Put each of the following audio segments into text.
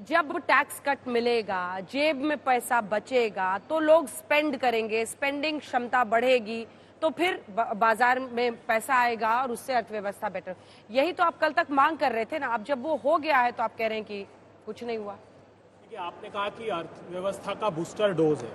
जब tax cut मिलेगा, जेब में पैसा बचेगा, तो लोग स्पेंड करेंगे, स्पेंडिंग क्षमता बढ़ेगी, तो फिर बाजार में पैसा आएगा और उससे अर्थव्यवस्था बेटर। यही तो आप कल तक मांग कर रहे थे ना। अब जब वो हो गया है तो आप कह रहे हैं कि कुछ नहीं हुआ। देखिए, आपने कहा कि अर्थव्यवस्था का बूस्टर डोज है,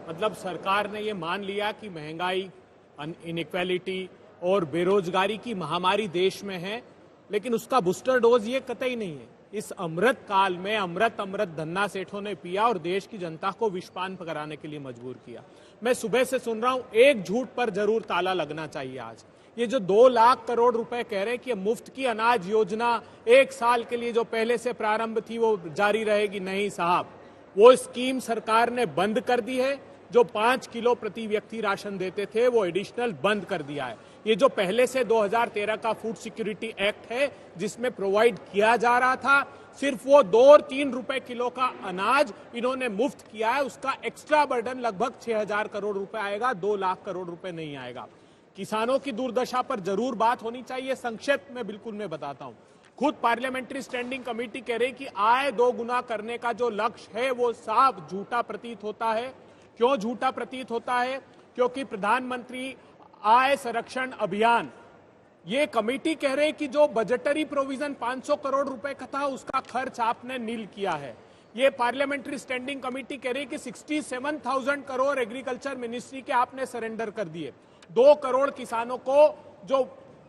मतलब सरकार ने ये मान लिया कि महंगाई, इनइक्वालिटी और बेरोजगारी की महामारी देश में है, लेकिन उसका बूस्टर डोज ये कतई नहीं है। इस अमृत काल में अमृत धन्ना सेठों ने पिया और देश की जनता को विषपान कराने के लिए मजबूर किया। मैं सुबह से सुन रहा हूं, एक झूठ पर जरूर ताला लगना चाहिए आज। ये जो 2 लाख करोड़ रुपए कह रहे हैं कि मुफ्त की अनाज योजना 1 साल के लिए जो पहले से प्रारंभ थी वो जारी रहेगी, नहीं साहब, वो स्कीम सरकार ने बंद कर दी है। जो 5 किलो प्रति व्यक्ति राशन देते थे वो एडिशनल बंद कर दिया है। ये जो पहले से 2013 का फूड सिक्योरिटी एक्ट है जिसमें प्रोवाइड किया जा रहा था, सिर्फ वो 2 और 3 रुपए किलो का अनाज इन्होंने मुफ्त किया है, उसका एक्स्ट्रा बर्डन लगभग 6000 करोड़ रुपए आएगा, 2 लाख करोड़ रुपए नहीं आएगा। किसानों की दुर्दशा पर जरूर बात होनी चाहिए। संक्षेप में बिल्कुल मैं बताता हूं। खुद पार्लियामेंट्री स्टैंडिंग कमेटी कह रही कि आय 2 गुना करने का जो लक्ष्य है वो साफ झूठा प्रतीत होता है। क्यों झूठा प्रतीत होता है? क्योंकि प्रधानमंत्री आय संरक्षण अभियान, ये कमेटी कह रहे कि जो बजटरी प्रोविजन 500 करोड़ रुपए का था उसका खर्च आपने नील किया है। ये पार्लियामेंट्री स्टैंडिंग कमेटी कह रही कि 67,000 करोड़ एग्रीकल्चर मिनिस्ट्री के आपने सरेंडर कर दिए। 2 करोड़ किसानों को जो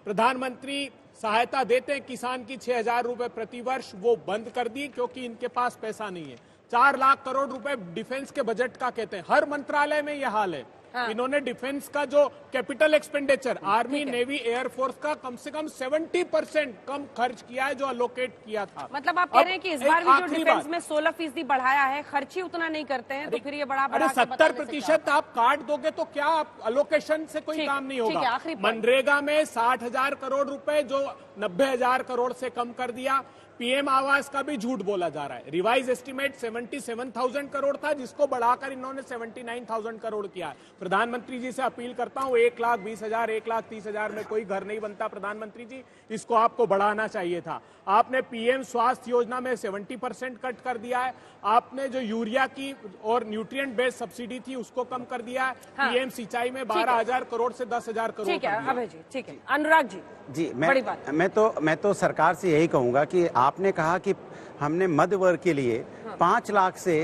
प्रधानमंत्री सहायता देते हैं किसान की 6,000 रुपए प्रति वर्ष, वो बंद कर दी क्योंकि इनके पास पैसा नहीं है। 4 लाख करोड़ रुपए डिफेंस के बजट का कहते हैं, हर मंत्रालय में यह हाल है। हाँ। इन्होंने डिफेंस का जो capital expenditure, army, navy, air force का कम से कम 70% कम खर्च किया है जो अलोकेट किया था। मतलब आप कह रहे हैं कि इस बार भी जो डिफेंस में 16% बढ़ाया है, खर्च ही उतना नहीं करते हैं, तो फिर ये बड़ा 70% आप काट दोगे तो क्या अलोकेशन से कोई काम नहीं होगा। मनरेगा में 60,000 करोड़ रुपए जो 90,000 करोड़ से कम कर दिया। पीएम आवास का भी झूठ बोला जा रहा है। रिवाइज एस्टीमेट 77,000 करोड़ था जिसको बढ़ाकर इन्होंने 79,000 करोड़ किया। प्रधानमंत्री जी से अपील करता हूं, 1,20,000 1,30,000 में कोई घर नहीं बनता। प्रधानमंत्री जी, इसको आपको बढ़ाना चाहिए था। आपने पीएम स्वास्थ्य योजना में 70% कट कर दिया है। आपने जो यूरिया की और न्यूट्रिएंट बेस्ड सब्सिडी थी उसको कम कर दिया है। हाँ। पीएम सिंचाई में 12,000 करोड़ से 10,000 करोड़। ठीक है अभय जी, ठीक है। अनुराग जी, मैं तो सरकार से यही कहूंगा कि आपने कहा कि हमने मध्य वर्ग के लिए 5 लाख से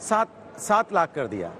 7 लाख कर दिया।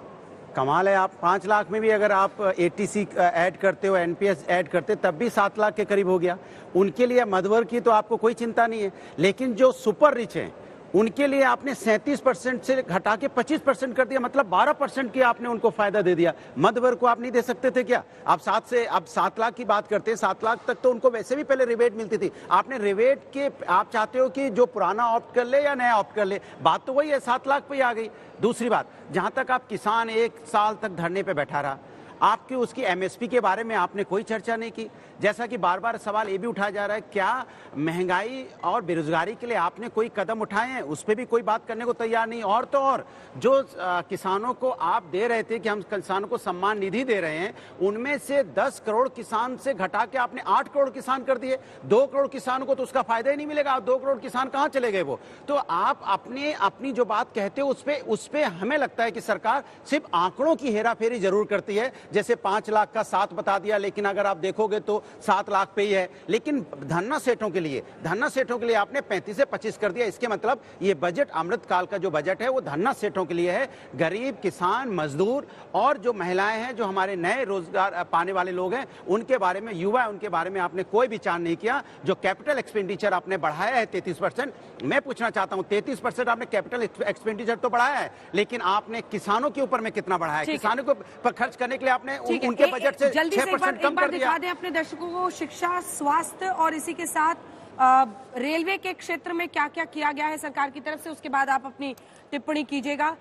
कमाल है। आप 5 लाख में भी अगर आप एटीसी ऐड करते हो, एनपीएस ऐड करते, तब भी 7 लाख के करीब हो गया। उनके लिए मध्य वर्ग की तो आपको कोई चिंता नहीं है, लेकिन जो सुपर रिच हैं उनके लिए आपने 37% से घटा के 25% कर दिया, मतलब 12% की आपने उनको फायदा दे दिया। मध्य वर्ग को आप नहीं दे सकते थे क्या? आप 7 लाख की बात करते हैं, 7 लाख तक तो उनको वैसे भी पहले रिबेट मिलती थी। आपने रिबेट के आप चाहते हो कि जो पुराना ऑप्ट कर ले या नया ऑप्ट कर ले, बात तो वही है, 7 लाख पे ही आ गई। दूसरी बात, जहां तक आप किसान 1 साल तक धरने पे बैठा रहा, आपकी उसकी एमएसपी के बारे में आपने कोई चर्चा नहीं की। जैसा कि बार बार सवाल ये भी उठाया जा रहा है, क्या महंगाई और बेरोजगारी के लिए आपने कोई कदम उठाए हैं? उस पर भी कोई बात करने को तैयार नहीं। और तो और जो किसानों को आप दे रहे थे कि हम किसानों को सम्मान निधि दे रहे हैं, उनमें से 10 करोड़ किसान से घटा के आपने 8 करोड़ किसान कर दिए। 2 करोड़ किसानों को तो उसका फायदा ही नहीं मिलेगा। 2 करोड़ किसान कहां चले गए? वो तो आप अपनी जो बात कहते हो उस पे हमें लगता है कि सरकार सिर्फ आंकड़ों की हेराफेरी जरूर करती है। जैसे 5 लाख का 7 बता दिया, लेकिन अगर आप देखोगे तो 7 लाख पे ही है। लेकिन धन्ना सेठों के लिए आपने 35 से 25 कर दिया। इसके मतलब ये बजट, अमृत काल का जो बजट है वो धन्ना सेठों के लिए है। गरीब, किसान, मजदूर और जो महिलाएं हैं, जो हमारे नए रोजगार पाने वाले लोग हैं, उनके बारे में, युवा, उनके बारे में आपने कोई विचार नहीं किया। जो कैपिटल एक्सपेंडिचर आपने बढ़ाया है 33%, मैं पूछना चाहता हूं, 33% आपने कैपिटल एक्सपेंडिचर तो बढ़ाया है, लेकिन आपने किसानों के ऊपर में कितना बढ़ाया है? किसानों को पर खर्च करने के लिए आपने उनके बजट से 6% कम कर दिया। दिखा दें अपने दर्शकों को शिक्षा, स्वास्थ्य और इसी के साथ रेलवे के क्षेत्र में क्या क्या किया गया है सरकार की तरफ से, उसके बाद आप अपनी टिप्पणी कीजिएगा।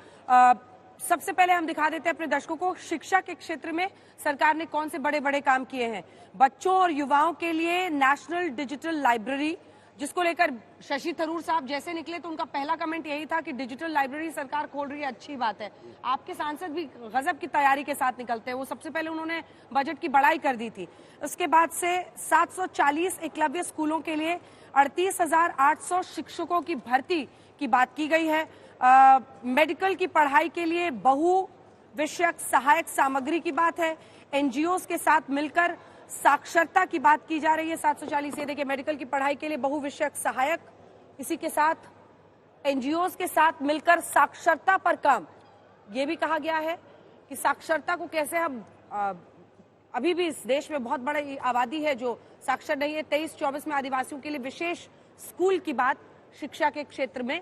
सबसे पहले हम दिखा देते हैं अपने दर्शकों को शिक्षा के क्षेत्र में सरकार ने कौन से बड़े बड़े काम किए हैं। बच्चों और युवाओं के लिए नेशनल डिजिटल लाइब्रेरी, जिसको लेकर शशि थरूर साहब जैसे निकले तो उनका पहला कमेंट यही था कि डिजिटल लाइब्रेरी सरकार खोल रही है, अच्छी बात है। आपके सांसद भी गजब की तैयारी के साथ निकलते हैं। वो सबसे पहले उन्होंने बजट की बढ़ाई कर दी थी। उसके बाद से 740 एकलव्य स्कूलों के लिए 38,800 शिक्षकों की भर्ती की बात की गई है। मेडिकल की पढ़ाई के लिए बहु विषयक सहायक सामग्री की बात है। एनजीओस के साथ मिलकर साक्षरता की बात की जा रही है। 740 ये देखिए, मेडिकल की पढ़ाई के लिए बहु विषयक सहायक, इसी के साथ एनजीओस के साथ मिलकर साक्षरता पर काम। ये भी कहा गया है कि साक्षरता को कैसे हम अभी भी इस देश में बहुत बड़ी आबादी है जो साक्षर नहीं है। 23-24 में आदिवासियों के लिए विशेष स्कूल की बात शिक्षा के क्षेत्र में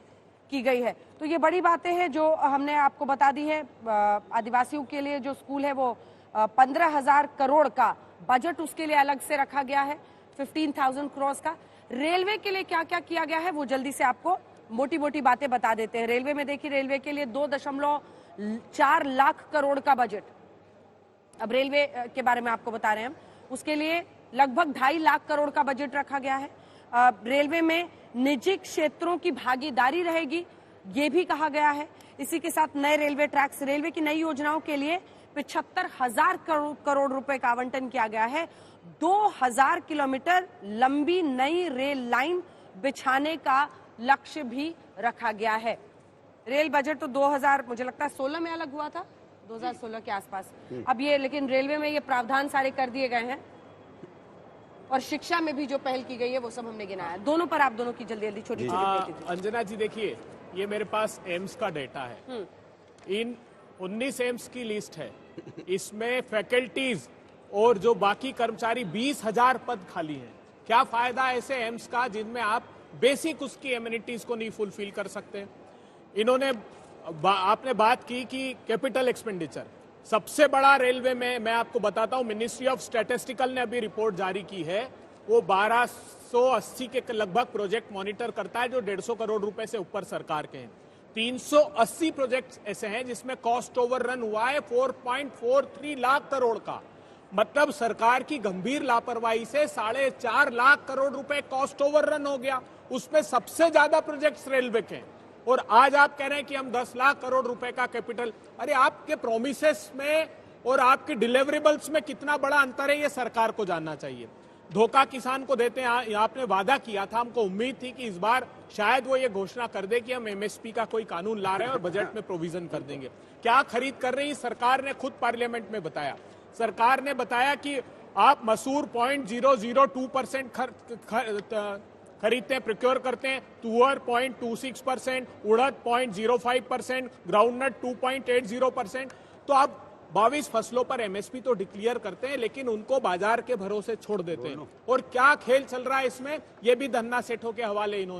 की गई है। तो ये बड़ी बातें हैं जो हमने आपको बता दी है। आदिवासियों के लिए जो स्कूल है वो 15,000 करोड़ का बजट उसके लिए अलग से रखा गया है, 15,000 करोड़ का। रेलवे के लिए क्या क्या किया गया है वो जल्दी से आपको मोटी मोटी बातें बता देते हैं। रेलवे में देखिए, रेलवे के लिए 2.4 लाख करोड़ का बजट, अब रेलवे के बारे में आपको बता रहे हैं हम, उसके लिए लगभग 2.5 लाख करोड़ का बजट रखा गया है। रेलवे में निजी क्षेत्रों की भागीदारी रहेगी, ये भी कहा गया है। इसी के साथ नए रेलवे ट्रैक्स, रेलवे की नई योजनाओं के लिए 75,000 करोड़ रुपए का आवंटन किया गया है। 2,000 किलोमीटर लंबी नई रेल लाइन बिछाने का लक्ष्य भी रखा गया है। रेल बजट तो 2000 मुझे लगता है 16 में अलग हुआ था, 2016 के आसपास। अब ये लेकिन रेलवे में ये प्रावधान सारे कर दिए गए हैं और शिक्षा में भी जो पहल की गई है वो सब हमने गिनाया। दोनों पर आप दोनों की जल्दी जल्दी छोटी छोटी। अंजना जी देखिए, ये मेरे पास एम्स का डेटा है। इन 19 एम्स की लिस्ट है, इसमें फैकल्टीज और जो बाकी कर्मचारी 20,000 पद खाली हैं। क्या फायदा ऐसे एम्स का जिनमें आप बेसिक उसकी एमिनिटीज को नहीं फुलफिल कर सकते। इन्होंने आपने बात की कि कैपिटल एक्सपेंडिचर सबसे बड़ा रेलवे में, मैं आपको बताता हूं, मिनिस्ट्री ऑफ स्टैटिस्टिकल ने अभी रिपोर्ट जारी की है। वो 1280 के लगभग प्रोजेक्ट मॉनिटर करता है जो 150 करोड़ रुपए से ऊपर सरकार के हैं। 380 प्रोजेक्ट्स ऐसे हैं जिसमें कॉस्ट ओवररन हुआ है 4.43 लाख करोड़ का। मतलब सरकार की गंभीर लापरवाही से 4.5 लाख करोड़ रुपए कॉस्ट ओवररन हो गया। उसमें सबसे ज्यादा प्रोजेक्ट्स रेलवे के हैं। और आज आप कह रहे हैं कि हम 10 लाख करोड़ रुपए का कैपिटल, अरे आपके प्रोमिसेस में और आपके डिलीवरेबल्स में कितना बड़ा अंतर है ये सरकार को जानना चाहिए। धोखा किसान को देते हैं। आपने वादा किया था, हमको उम्मीद थी कि इस बार शायद वो ये घोषणा कर दे कि हम एमएसपी का कोई कानून ला रहे हैं और बजट में प्रोविजन कर देंगे। क्या खरीद कर रही सरकार ने खुद पार्लियामेंट में बताया। सरकार ने बताया कि आप मसूर 0.002% खरीदते हैं, प्रोक्योर करते हैं, तुअर 0.26%, उड़द 0.05%, ग्राउंडनट 2.80%। तो आप 22 फसलों पर एमएसपी तो डिक्लेयर करते हैं लेकिन उनको बाजार के भरोसे छोड़ देते हैं। और क्या खेल चल रहा है इसमें, यह भी धन्ना सेठों के हवाले इन्होंने